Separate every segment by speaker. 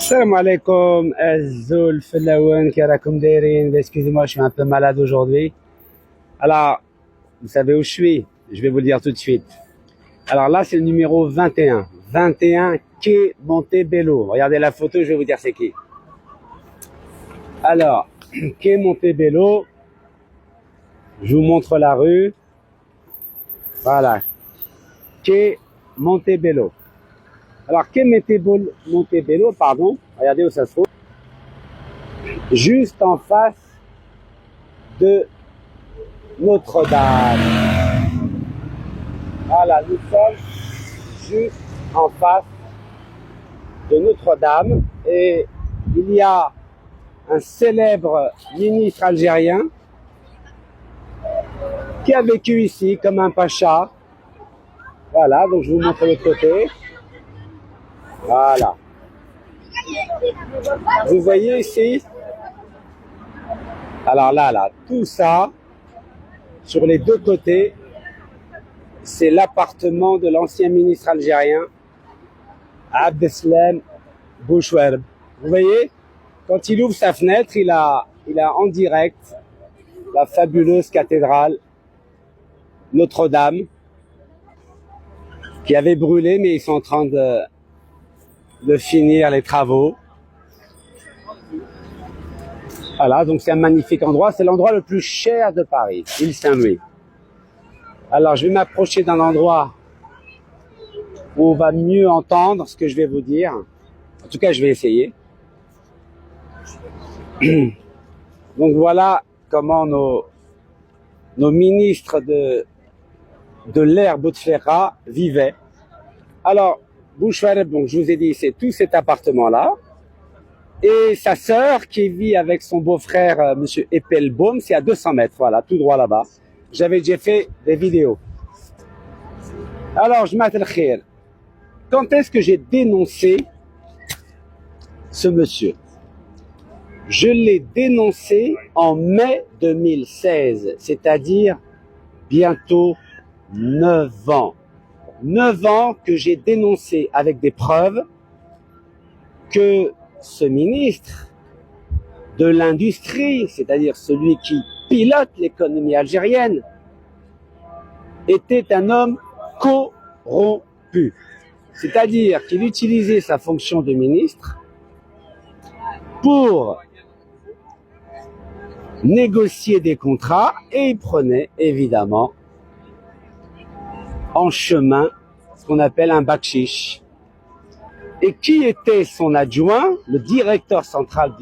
Speaker 1: Salam alaikum, Azul Fellaouen, qui raconte des excusez-moi, je suis un peu malade aujourd'hui. Alors, vous savez où je suis? Je vais vous le dire tout de suite. Alors là, c'est le numéro 21. 21, quai Montebello. Regardez la photo, je vais vous dire c'est qui. Alors, quai Montebello. Je vous montre la rue. Voilà. Quai Montebello. Alors, quai Montebello, pardon. Regardez où ça se trouve. Juste en face de Notre-Dame. Voilà, nous sommes juste en face de Notre-Dame et il y a un célèbre ministre algérien qui a vécu ici comme un pacha. Voilà, donc je vous montre l'autre côté. Voilà. Vous voyez ici? Alors là, tout ça, sur les deux côtés, c'est l'appartement de l'ancien ministre algérien, Abdeslam Bouchouerb. Vous voyez? Quand il ouvre sa fenêtre, il a en direct la fabuleuse cathédrale Notre-Dame qui avait brûlé, mais ils sont en train de finir les travaux. Voilà, donc c'est un magnifique endroit. C'est l'endroit le plus cher de Paris, Île Saint-Louis. Alors, je vais m'approcher d'un endroit où on va mieux entendre ce que je vais vous dire. En tout cas, je vais essayer. Donc voilà comment nos ministres de l'ère Bouteflika vivaient. Alors, Bouchouareb, donc je vous ai dit, c'est tout cet appartement-là. Et sa sœur qui vit avec son beau-frère, monsieur Eppelbaum, c'est à 200 mètres, voilà, tout droit là-bas. J'avais déjà fait des vidéos. Alors, je m'appelle Khir. Quand est-ce que j'ai dénoncé ce monsieur? Je l'ai dénoncé en mai 2016, c'est-à-dire bientôt 9 ans. 9 ans que j'ai dénoncé avec des preuves que ce ministre de l'industrie, c'est-à-dire celui qui pilote l'économie algérienne, était un homme corrompu. C'est-à-dire qu'il utilisait sa fonction de ministre pour négocier des contrats et il prenait évidemment en chemin ce qu'on appelle un bakchiche. Et qui était son adjoint, le directeur central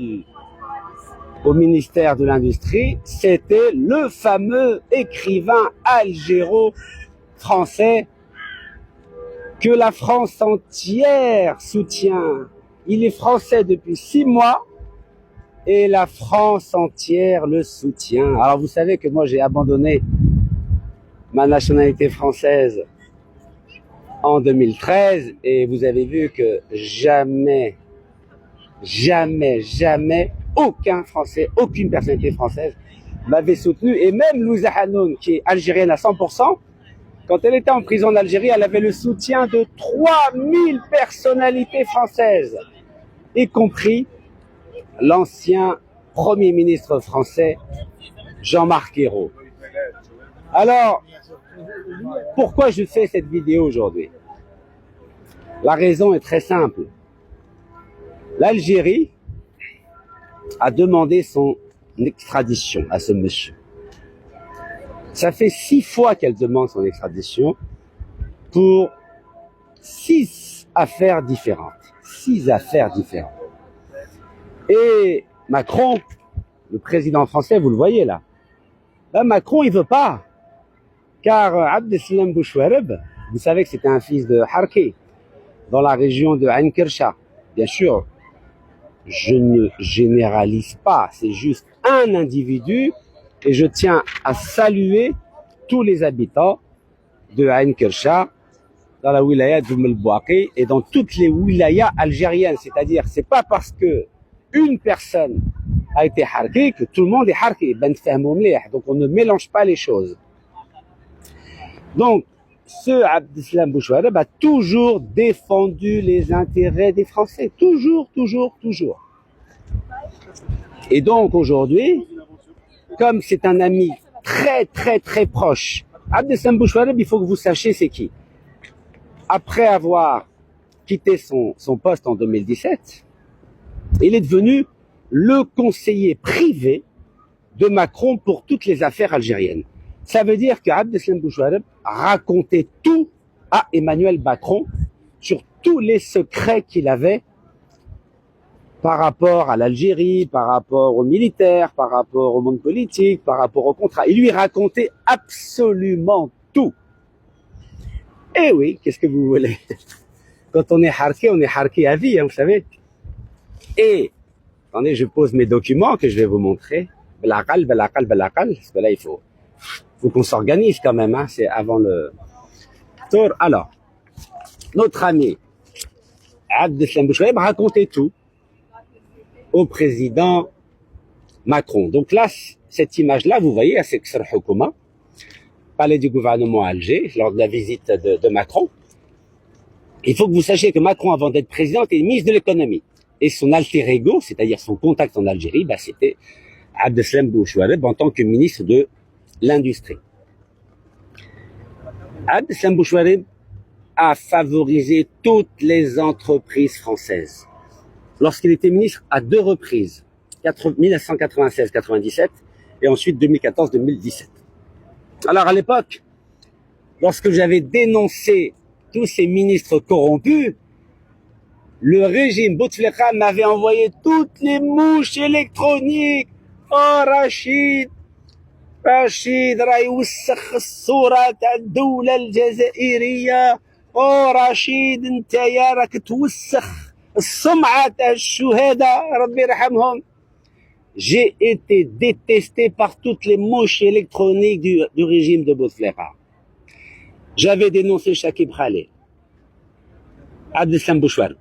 Speaker 1: au ministère de l'Industrie? C'était le fameux écrivain algéro-français que la France entière soutient. Il est français depuis 6 mois et la France entière le soutient. Alors vous savez que moi j'ai abandonné ma nationalité française en 2013 et vous avez vu que jamais aucun Français, aucune personnalité française m'avait soutenu. Et même Louisa Hanoun, qui est algérienne à 100%, quand elle était en prison en Algérie, elle avait le soutien de 3000 personnalités françaises, y compris l'ancien Premier ministre français, Jean-Marc Ayrault. Alors, pourquoi je fais cette vidéo aujourd'hui? La raison est très simple. L'Algérie a demandé son extradition à ce monsieur. Ça fait 6 fois qu'elle demande son extradition pour 6 affaires différentes. 6 affaires différentes. Et Macron, le président français, vous le voyez là, Macron, il veut pas. Car Abdeslam Bouchouareb, vous savez que c'était un fils de Harki, dans la région de Ain Kirsha. Bien sûr, je ne généralise pas, c'est juste un individu et je tiens à saluer tous les habitants de Ain Kirsha, dans la wilaya de Melbouaki et dans toutes les wilayas algériennes. C'est-à-dire, c'est pas parce que une personne a été Harki que tout le monde est Harki. Donc on ne mélange pas les choses. Donc, ce Abdeslam Bouchouareb a toujours défendu les intérêts des Français. Toujours, toujours, toujours. Et donc aujourd'hui, comme c'est un ami très, très, très proche, Abdeslam Bouchouareb, il faut que vous sachiez c'est qui. Après avoir quitté son poste en 2017, il est devenu le conseiller privé de Macron pour toutes les affaires algériennes. Ça veut dire qu'Abdeslam Bouchouareb racontait tout à Emmanuel Macron sur tous les secrets qu'il avait par rapport à l'Algérie, par rapport aux militaires, par rapport au monde politique, par rapport au contrat. Il lui racontait absolument tout. Eh oui, qu'est-ce que vous voulez? Quand on est harké à vie, hein, vous savez. Et, attendez, je pose mes documents que je vais vous montrer. Belakal, parce que là, il faut qu'on s'organise quand même, hein, c'est avant le tour. Alors, notre ami Abdeslam Bouchouareb racontait tout au président Macron. Donc là, cette image-là, vous voyez, à Seksar Houkouma, palais du gouvernement à Alger, lors de la visite de Macron. Il faut que vous sachiez que Macron, avant d'être président, était ministre de l'économie. Et son alter ego, c'est-à-dire son contact en Algérie, c'était Abdeslam Bouchouareb en tant que ministre de l'Industrie. Abdeslam Bouchouareb a favorisé toutes les entreprises françaises. Lorsqu'il était ministre à 2 reprises, 1996-97 et ensuite 2014-2017. Alors à l'époque, lorsque j'avais dénoncé tous ces ministres corrompus, le régime Bouteflika m'avait envoyé toutes les mouches électroniques. Oh Rachid, راه يوسخ الصورة تاع الدولة الجزائرية. او رشيد انت يا راك توسخ السمعة تاع الشهداء ربي يرحمهم. J'ai été détesté par toutes les mouches électroniques du régime de Bouteflika. J'avais dénoncé Chakib Khalil, Abdeslam Bouchouareb,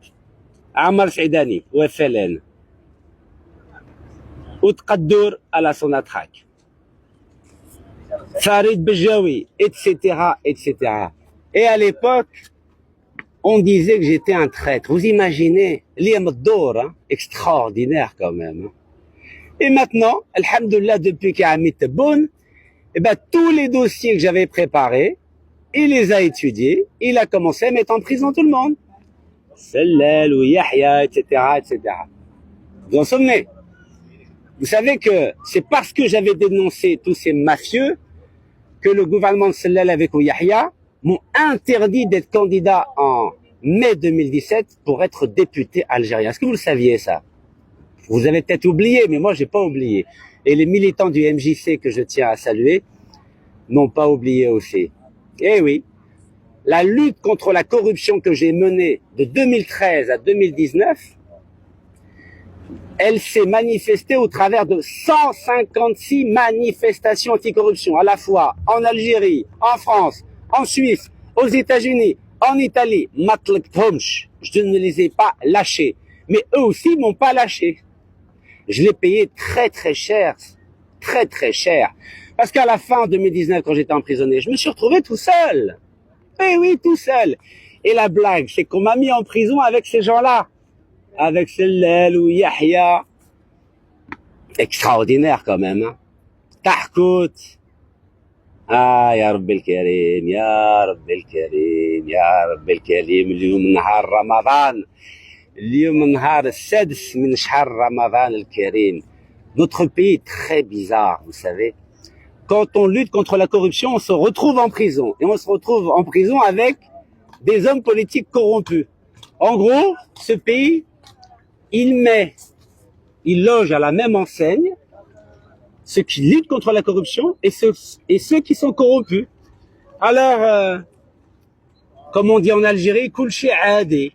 Speaker 1: Ammar Saidani, OFLN, Outqaddour à la Sonatrach, Farid Bejaoui, etc., etc. Et à l'époque, on disait que j'étais un traître. Vous imaginez, Liam Dor, hein, extraordinaire quand même. Hein. Et maintenant, alhamdoulilah, depuis qu'Amit Tebboune, eh ben, tous les dossiers que j'avais préparés, il les a étudiés, il a commencé à mettre en prison tout le monde. Sellel ou Yahya, etc., etc. Vous en souvenez? Vous savez que c'est parce que j'avais dénoncé tous ces mafieux que le gouvernement de Sellel avec Yahya m'ont interdit d'être candidat en mai 2017 pour être député algérien. Est-ce que vous le saviez ça? Vous avez peut-être oublié, mais moi j'ai pas oublié. Et les militants du MJC que je tiens à saluer n'ont pas oublié aussi. Eh oui, la lutte contre la corruption que j'ai menée de 2013 à 2019, elle s'est manifestée au travers de 156 manifestations anticorruption, à la fois en Algérie, en France, en Suisse, aux États-Unis, en Italie. Je ne les ai pas lâchés, mais eux aussi m'ont pas lâché. Je l'ai payé très très cher, très très cher. Parce qu'à la fin de 2019, quand j'étais emprisonné, je me suis retrouvé tout seul. Eh oui, tout seul. Et la blague, c'est qu'on m'a mis en prison avec ces gens-là. Avec Sellel ou Yahya. Extraordinaire quand même. Hein. Tahkout. Ah, ya Rabbi al-Karim, ya Rabbi al-Karim, ya Rabbi al-Karim, اليوم نهار رمضان. اليوم نهار السادس من شهر رمضان الكريم. Notre pays est très bizarre, vous savez. Quand on lutte contre la corruption, on se retrouve en prison. Et on se retrouve en prison avec des hommes politiques corrompus. En gros, ce pays, il loge à la même enseigne ceux qui luttent contre la corruption et ceux qui sont corrompus. Alors, comme on dit en Algérie, kulchi adi.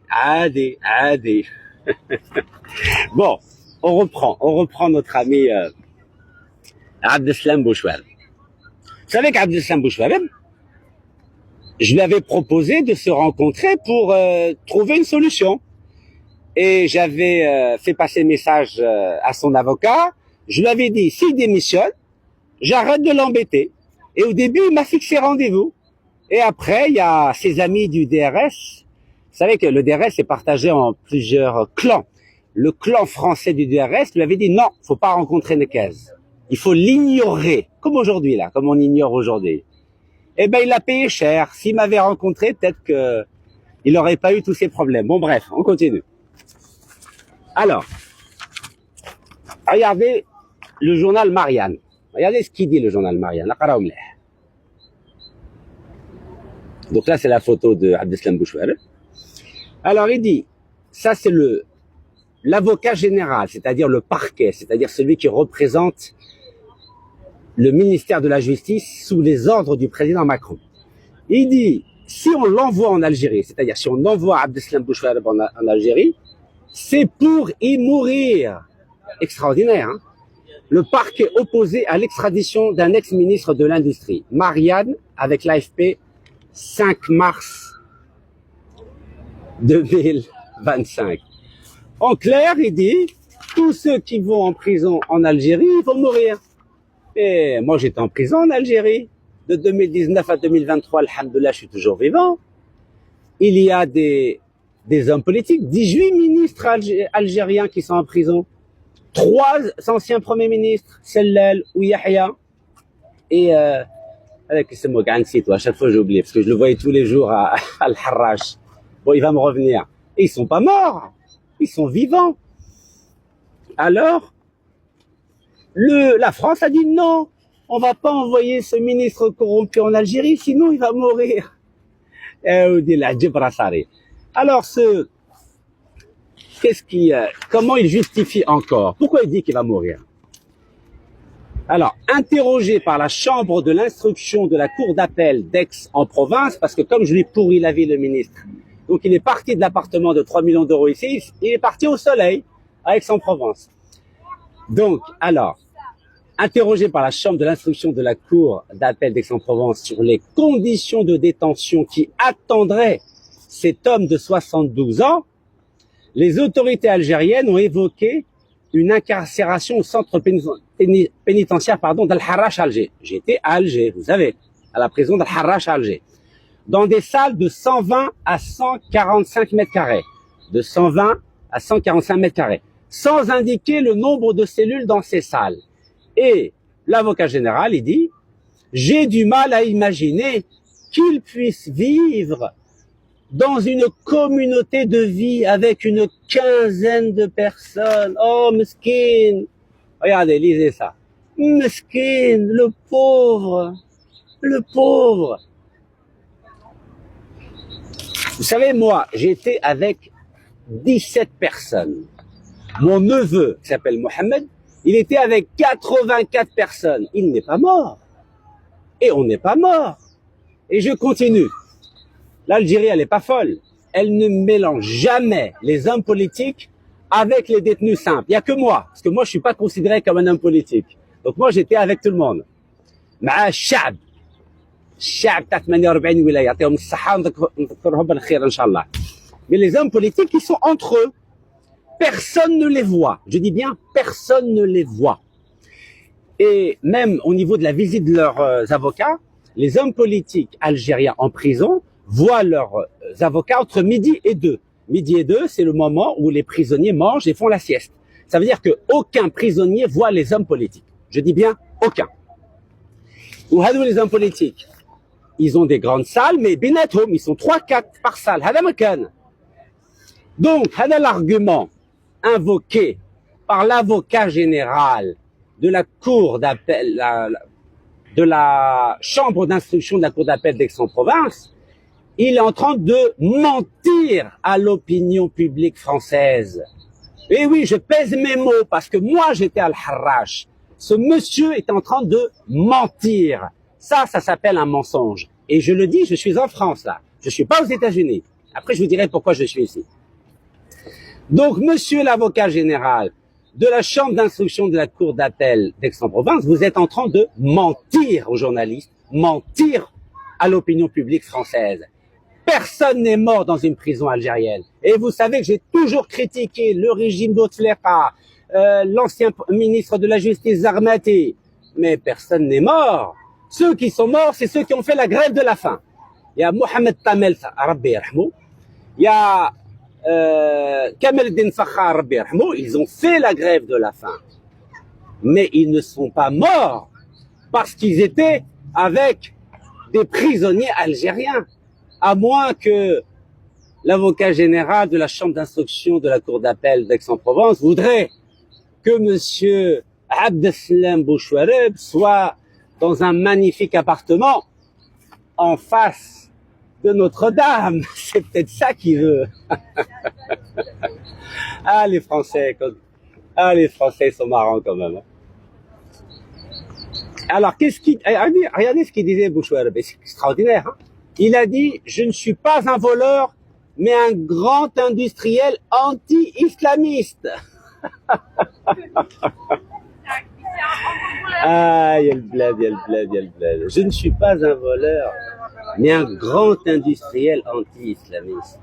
Speaker 1: Bon, on reprend notre ami Abdeslam Bouchouareb. Vous savez qu'Abdeslam Bouchouareb, je lui avais proposé de se rencontrer pour trouver une solution. Et j'avais fait passer le message à son avocat. Je lui avais dit, s'il démissionne, j'arrête de l'embêter. Et au début, il m'a fixé rendez-vous. Et après, il y a ses amis du DRS. Vous savez que le DRS est partagé en plusieurs clans. Le clan français du DRS lui avait dit non, faut pas rencontrer Nekez. Il faut l'ignorer, comme aujourd'hui là, comme on ignore aujourd'hui. Eh ben, il a payé cher. S'il m'avait rencontré, peut-être que il n'aurait pas eu tous ces problèmes. Bon, bref, on continue. Alors, regardez le journal Marianne. Regardez ce qu'il dit, le journal Marianne. Donc là, c'est la photo de Abdeslam Bouchouer. Alors, il dit, ça c'est l'avocat général, c'est-à-dire le parquet, c'est-à-dire celui qui représente le ministère de la Justice sous les ordres du président Macron. Il dit, si on l'envoie en Algérie, c'est-à-dire si on envoie Abdeslam Bouchouer en Algérie, c'est pour y mourir. Extraordinaire, hein? Le parquet opposé à l'extradition d'un ex-ministre de l'Industrie. Marianne, avec l'AFP, 5 mars 2025. En clair, il dit, tous ceux qui vont en prison en Algérie, ils vont mourir. Et moi, j'étais en prison en Algérie. De 2019 à 2023, alhamdoulilah, je suis toujours vivant. Il y a des hommes politiques, 18 ministres algériens qui sont en prison. 3 anciens premiers ministres, Sellel ou Yahya. Et, c'est moi, à chaque fois j'ai oublié, parce que je le voyais tous les jours à Al-Harrach. Bon, il va me revenir. Et ils sont pas morts. Ils sont vivants. Alors, la France a dit non, on va pas envoyer ce ministre corrompu en Algérie, sinon il va mourir. Alors, comment il justifie encore? Pourquoi il dit qu'il va mourir? Alors, interrogé par la chambre de l'instruction de la cour d'appel d'Aix-en-Provence, parce que comme je lui pourris la vie, le ministre, donc il est parti de l'appartement de 3 millions d'euros ici, il est parti au soleil, à Aix-en-Provence. Donc, alors, interrogé par la chambre de l'instruction de la cour d'appel d'Aix-en-Provence sur les conditions de détention qui attendraient cet homme de 72 ans, les autorités algériennes ont évoqué une incarcération au centre pénitentiaire d'Al-Harrach à Alger. J'étais à Alger, vous savez, à la prison d'Al-Harrach à Alger, dans des salles de 120 à 145 mètres carrés, de 120 à 145 mètres carrés, sans indiquer le nombre de cellules dans ces salles. Et l'avocat général, il dit, j'ai du mal à imaginer qu'il puisse vivre dans une communauté de vie avec une quinzaine de personnes. Oh, meskin. Regardez, lisez ça. Meskin, le pauvre. Le pauvre. Vous savez, moi, j'étais avec 17 personnes. Mon neveu, qui s'appelle Mohamed, il était avec 84 personnes. Il n'est pas mort. Et on n'est pas mort. Et je continue. L'Algérie, elle n'est pas folle. Elle ne mélange jamais les hommes politiques avec les détenus simples. Il n'y a que moi, parce que moi, je ne suis pas considéré comme un homme politique. Donc moi, j'étais avec tout le monde. مع الشعب تاع 48 ولاية يعطيهم الصحة ونذكرهم بالخير إن شاء الله. Mais les hommes politiques, ils sont entre eux. Personne ne les voit. Je dis bien, personne ne les voit. Et même au niveau de la visite de leurs avocats, les hommes politiques algériens en prison voient leurs avocats entre midi et 2. Midi et 2, c'est le moment où les prisonniers mangent et font la sieste. Ça veut dire qu'aucun prisonnier voit les hommes politiques. Je dis bien aucun. Ou les hommes politiques, ils ont des grandes salles, mais binatoum, ils sont 3-4 par salle. Donc, l'argument invoqué par l'avocat général de la cour d'appel, de la chambre d'instruction de la cour d'appel d'Aix-en-Provence, il est en train de mentir à l'opinion publique française. Et oui, je pèse mes mots parce que moi j'étais à Al-Harrach. Ce monsieur est en train de mentir. Ça s'appelle un mensonge. Et je le dis, je suis en France là. Je suis pas aux États-Unis. Après, je vous dirai pourquoi je suis ici. Donc, monsieur l'avocat général de la chambre d'instruction de la cour d'appel d'Aix-en-Provence, vous êtes en train de mentir aux journalistes, mentir à l'opinion publique française. Personne n'est mort dans une prison algérienne. Et vous savez que j'ai toujours critiqué le régime Bouteflika, l'ancien ministre de la Justice Zarmati. Mais personne n'est mort. Ceux qui sont morts, c'est ceux qui ont fait la grève de la faim. il y a Mohamed Tamel, Rabbi Yarhamou, il y a Kamel Eddin Fakhar, Rabbi Yarhamou, ils ont fait la grève de la faim. Mais ils ne sont pas morts parce qu'ils étaient avec des prisonniers algériens. À moins que l'avocat général de la chambre d'instruction de la cour d'appel d'Aix-en-Provence voudrait que monsieur Abdeslam Bouchouareb soit dans un magnifique appartement en face de Notre-Dame. C'est peut-être ça qu'il veut. Ah, les Français sont marrants quand même. Alors, regardez ce qu'il disait Bouchouareb, c'est extraordinaire. Hein? Il a dit, je ne suis pas un voleur, mais un grand industriel anti-islamiste. Ah, il y a le bled. Je ne suis pas un voleur, mais un grand industriel anti-islamiste.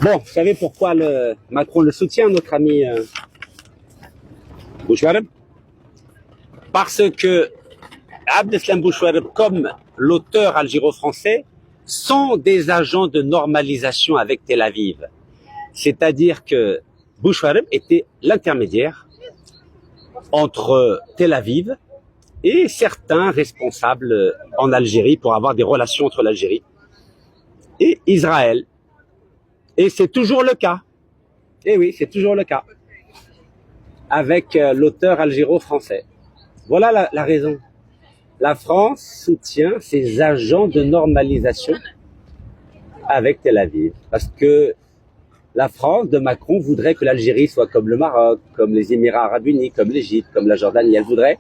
Speaker 1: Bon, vous savez pourquoi Macron le soutient, notre ami Bouchouareb? Parce que Abdeslam Bouchouareb, comme l'auteur algéro-français, sont des agents de normalisation avec Tel Aviv. C'est-à-dire que Bouchouareb était l'intermédiaire entre Tel Aviv et certains responsables en Algérie pour avoir des relations entre l'Algérie et Israël. Et c'est toujours le cas. Et oui, c'est toujours le cas. Avec l'auteur algéro-français. Voilà la raison. La France soutient ses agents de normalisation avec Tel Aviv. Parce que la France de Macron voudrait que l'Algérie soit comme le Maroc, comme les Émirats Arabes Unis, comme l'Égypte, comme la Jordanie. Elle voudrait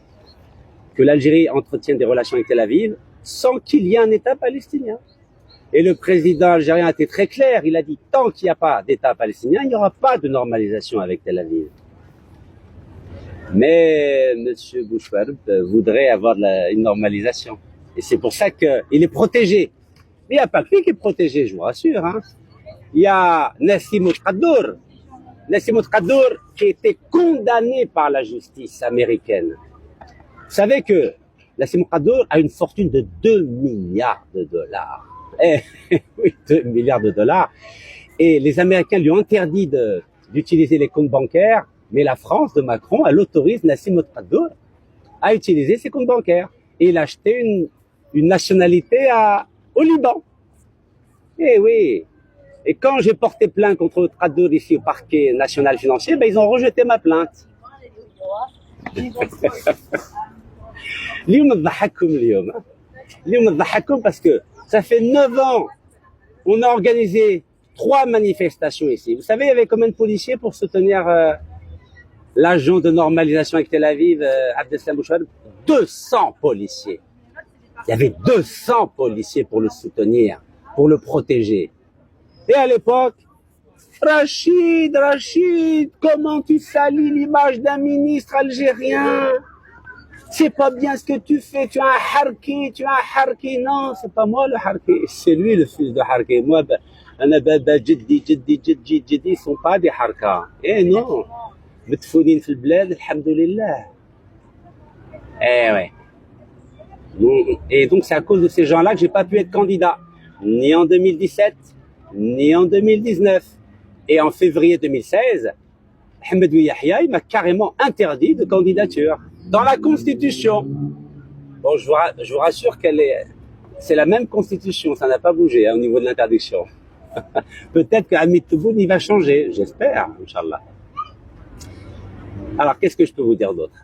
Speaker 1: que l'Algérie entretienne des relations avec Tel Aviv sans qu'il y ait un État palestinien. Et le président algérien a été très clair. Il a dit, tant qu'il n'y a pas d'État palestinien, il n'y aura pas de normalisation avec Tel Aviv. Mais M. Bouchouareb voudrait avoir une normalisation. Et c'est pour ça qu'il est protégé. Mais il n'y a pas que lui qui est protégé, je vous rassure. Hein. Il y a Nassim Al-Qaddour qui a été condamné par la justice américaine. Vous savez que Nassim Al-Qaddour a une fortune de 2 milliards de dollars. Oui, 2 milliards de dollars. Et les Américains lui ont interdit d'utiliser les comptes bancaires. Mais la France de Macron, elle autorise Nassim Al-Qaddour à utiliser ses comptes bancaires. Et il a acheté une nationalité au Liban. Eh oui. Et quand j'ai porté plainte contre Al-Qaddour ici au parquet national financier, ben ils ont rejeté ma plainte. Parce que ça fait 9 ans, on a organisé 3 manifestations ici. Vous savez, il y avait combien de policiers pour soutenir l'agent de normalisation avec Tel Aviv, Abdeslam Bouchouareb? 200 policiers. Il y avait 200 policiers pour le soutenir, pour le protéger. Et à l'époque, Rachid, comment tu salis l'image d'un ministre algérien? C'est pas bien ce que tu fais, tu as un harki. Non, c'est pas moi le harki, c'est lui le fils de harki. Moi, Jiddi, ils sont pas des harkas. Eh non. مدفونين في البلاد الحمد لله. Eh ouais. Et donc c'est à cause de ces gens-là que j'ai pas pu être candidat, ni en 2017, ni en 2019. Et en février 2016, Hamedou Yahya, il m'a carrément interdit de candidature dans la Constitution. Bon, je vous rassure c'est la même Constitution, ça n'a pas bougé au niveau de l'interdiction. Peut-être qu'Hamid Tebboune, il va changer, j'espère, Inch'Allah. Alors, qu'est-ce que je peux vous dire d'autre?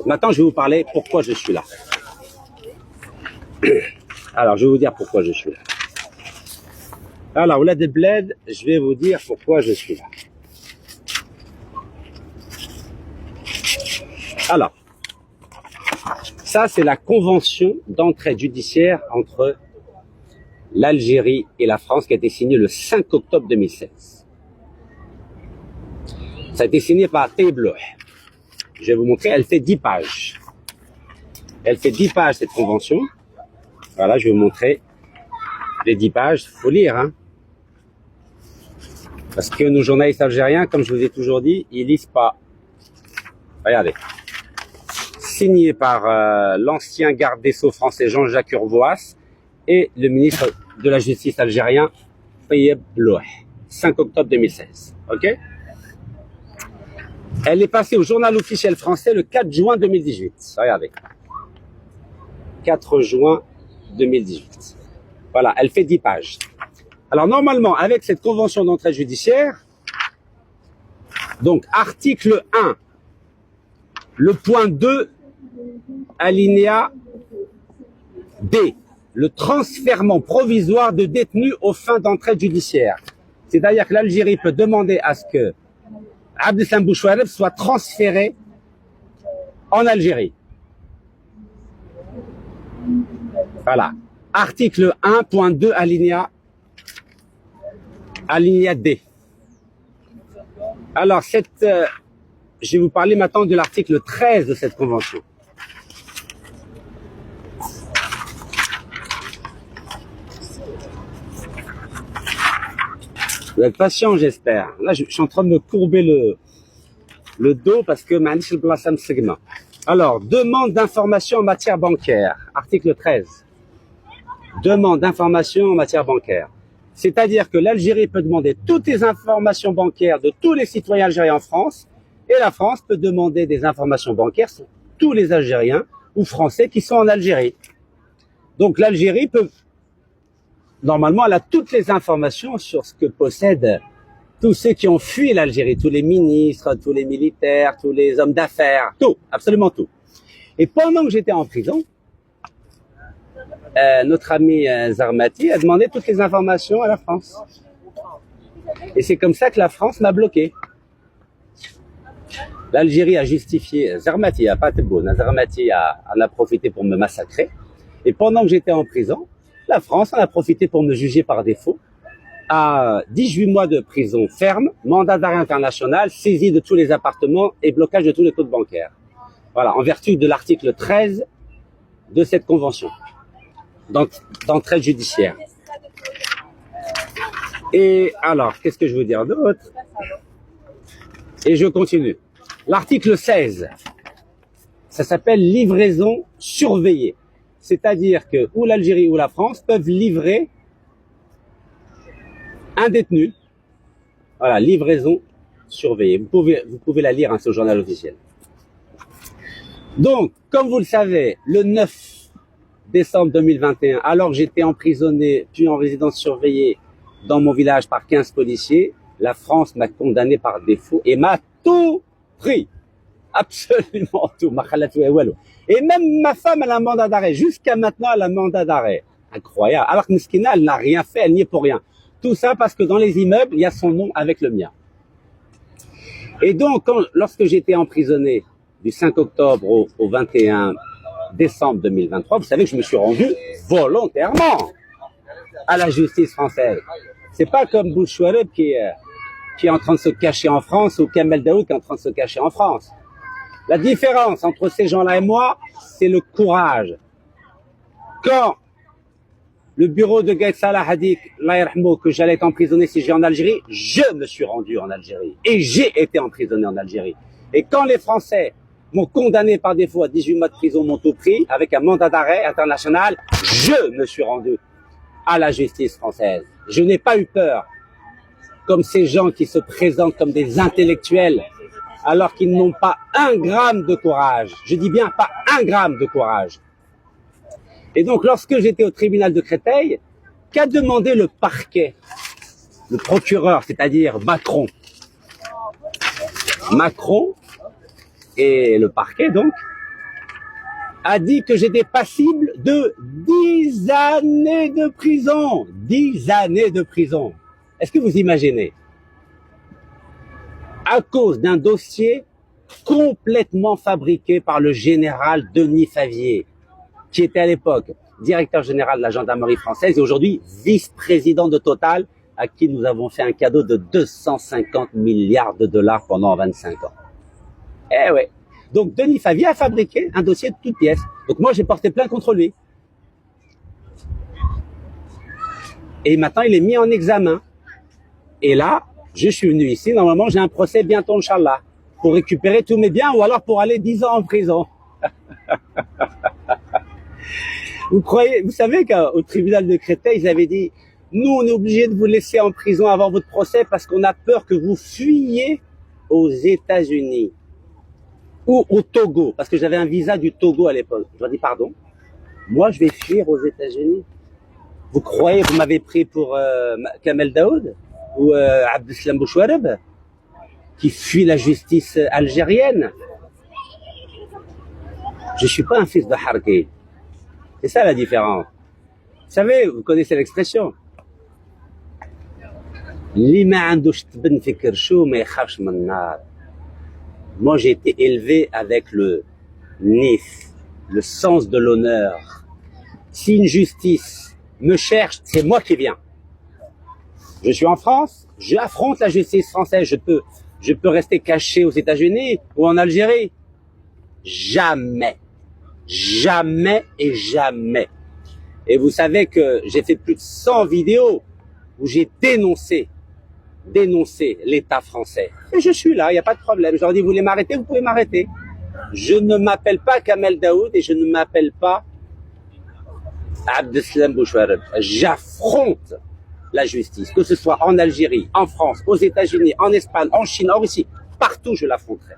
Speaker 1: Maintenant, je vais vous parler pourquoi je suis là. Alors, je vais vous dire pourquoi je suis là. Alors, Oulad El Bled, je vais vous dire pourquoi je suis là. Alors, ça, c'est la convention d'entraide judiciaire entre l'Algérie et la France qui a été signée le 5 octobre 2016. Ça a été signé par Taïeb Louh. Je vais vous montrer, elle fait 10 pages. Cette convention. Voilà, je vais vous montrer les 10 pages. Il faut lire, hein. Parce que nos journalistes algériens, comme je vous ai toujours dit, ils lisent pas. Regardez. signé par l'ancien garde des Sceaux français Jean-Jacques Urvoas et le ministre de la Justice algérien Tayeb Louh, 5 octobre 2016. Ok? Elle est passée au journal officiel français le 4 juin 2018. Regardez. 4 juin 2018. Voilà, elle fait 10 pages. Alors normalement, avec cette convention d'entraide judiciaire, donc article 1, le point 2, alinéa D, le transfèrement provisoire de détenus aux fins d'entraide judiciaire. C'est-à-dire que l'Algérie peut demander à ce que Abdeslam Bouchouareb soit transféré en Algérie. Voilà. Article 1.2 alinéa D. Alors, je vais vous parler maintenant de l'article 13 de cette convention. Vous êtes patient, j'espère. Là, je suis en train de me courber le dos parce que manish le segment. Alors, demande d'information en matière bancaire. Article 13. Demande d'information en matière bancaire. C'est-à-dire que l'Algérie peut demander toutes les informations bancaires de tous les citoyens algériens en France et la France peut demander des informations bancaires sur tous les Algériens ou Français qui sont en Algérie. Donc l'Algérie peut, normalement, elle a toutes les informations sur ce que possèdent tous ceux qui ont fui l'Algérie, tous les ministres, tous les militaires, tous les hommes d'affaires, tout, absolument tout. Et pendant que j'étais en prison, notre ami Zarmati a demandé toutes les informations à la France. Et c'est comme ça que la France m'a bloqué. L'Algérie a justifié, Zarmati, pas Tebboune, Zarmati en a profité pour me massacrer. Et pendant que j'étais en prison, la France en a profité pour me juger par défaut à 18 mois de prison ferme, mandat d'arrêt international, saisie de tous les appartements et blocage de tous les comptes bancaires. Voilà, en vertu de l'article 13 de cette convention d'entraide judiciaire. Et alors, qu'est-ce que je veux dire d'autre? Et je continue. L'article 16, ça s'appelle livraison surveillée. C'est-à-dire que ou l'Algérie ou la France peuvent livrer un détenu. Voilà, livraison surveillée. Vous pouvez la lire, hein, ce journal officiel. Donc, comme vous le savez, le 9 décembre 2021, alors que j'étais emprisonné puis en résidence surveillée dans mon village par 15 policiers, la France m'a condamné par défaut et m'a tout pris. Absolument tout. Et même ma femme, elle a un mandat d'arrêt. Jusqu'à maintenant, elle a un mandat d'arrêt. Incroyable. Alors que Meskina, elle n'a rien fait, elle n'y est pour rien. Tout ça parce que dans les immeubles, il y a son nom avec le mien. Et donc, lorsque j'étais emprisonné du 5 octobre au 21 décembre 2023, vous savez que je me suis rendu volontairement à la justice française. C'est pas comme Bouchouareb qui est en train de se cacher en France ou Kamel Daoud qui est en train de se cacher en France. La différence entre ces gens-là et moi, c'est le courage. Quand le bureau de Gaït Salah a dit que j'allais être emprisonné si j'ai en Algérie, je me suis rendu en Algérie et j'ai été emprisonné en Algérie. Et quand les Français m'ont condamné par défaut à 18 mois de prison, m'ont tout pris avec un mandat d'arrêt international, je me suis rendu à la justice française. Je n'ai pas eu peur, comme ces gens qui se présentent comme des intellectuels alors qu'ils n'ont pas un gramme de courage. Je dis bien pas un gramme de courage. Et donc, lorsque j'étais au tribunal de Créteil, qu'a demandé le parquet, le procureur, c'est-à-dire Macron? Macron et le parquet, donc, a dit que j'étais passible de 10 années de prison. 10 années de prison. Est-ce que vous imaginez? À cause d'un dossier complètement fabriqué par le général Denis Favier, qui était à l'époque directeur général de la gendarmerie française et aujourd'hui vice-président de Total, à qui nous avons fait un cadeau de 250 milliards de dollars pendant 25 ans. Eh ouais. Donc Denis Favier a fabriqué un dossier de toutes pièces. Donc moi j'ai porté plainte contre lui. Et maintenant il est mis en examen. Et là, je suis venu ici, normalement j'ai un procès bientôt, Inch'Allah, pour récupérer tous mes biens ou alors pour aller 10 ans en prison. Vous savez qu'au tribunal de Créteil, ils avaient dit, nous, on est obligé de vous laisser en prison avant votre procès parce qu'on a peur que vous fuyiez aux États-Unis ou au Togo, parce que j'avais un visa du Togo à l'époque. Je leur ai dit, pardon, moi, je vais fuir aux États-Unis. Vous croyez, vous m'avez pris pour Kamel Daoud ou Abdeslam Bouchouareb, qui fuit la justice algérienne? Je suis pas un fils de Harki. C'est ça la différence. Vous savez, vous connaissez l'expression. Moi, j'ai été élevé avec le NIF, le sens de l'honneur. Si une justice me cherche, c'est moi qui viens. Je suis en France, j'affronte la justice française. Je peux rester caché aux États-Unis ou en Algérie. Jamais. Jamais et jamais. Et vous savez que j'ai fait plus de 100 vidéos où j'ai dénoncé l'État français. Et je suis là, il n'y a pas de problème. Je leur dis, vous voulez m'arrêter, vous pouvez m'arrêter. Je ne m'appelle pas Kamel Daoud et je ne m'appelle pas Abdeslam Bouchouareb. J'affronte la justice, que ce soit en Algérie, en France, aux États-Unis, en Espagne, en Chine, en Russie, partout je l'affronterai.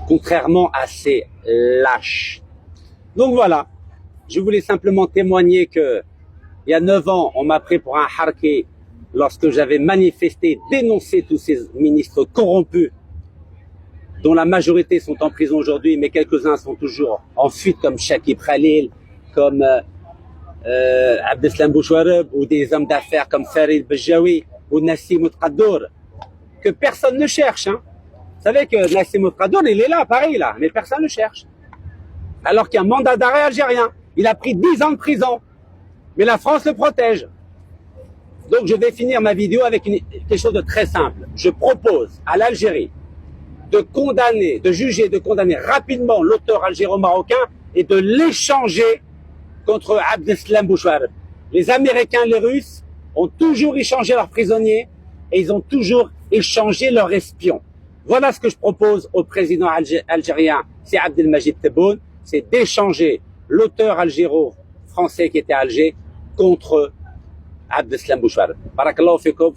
Speaker 1: Contrairement à ces lâches. Donc voilà, je voulais simplement témoigner que il y a 9 ans, on m'a pris pour un harké lorsque j'avais manifesté, dénoncé tous ces ministres corrompus, dont la majorité sont en prison aujourd'hui, mais quelques-uns sont toujours en fuite, comme Shakib Khalil, comme Abdeslam Bouchouareb, ou des hommes d'affaires comme Farid Bejaoui ou Nassim Ouattara, que personne ne cherche. Hein. Vous savez que Nassim Ouattara, il est là, pareil, là, mais personne ne le cherche. Alors qu'il y a un mandat d'arrêt algérien. Il a pris 10 ans de prison. Mais la France le protège. Donc je vais finir ma vidéo avec quelque chose de très simple. Je propose à l'Algérie de juger, de condamner rapidement l'auteur algéro-marocain et de l'échanger contre Abdeslam Bouchouareb. Les Américains, les Russes ont toujours échangé leurs prisonniers et ils ont toujours échangé leurs espions. Voilà ce que je propose au président algérien, c'est Abdelmajid Tebboune, c'est d'échanger l'auteur algéro-français qui était à Alger contre Abdeslam Bouchouareb. Barakallahu fikoum.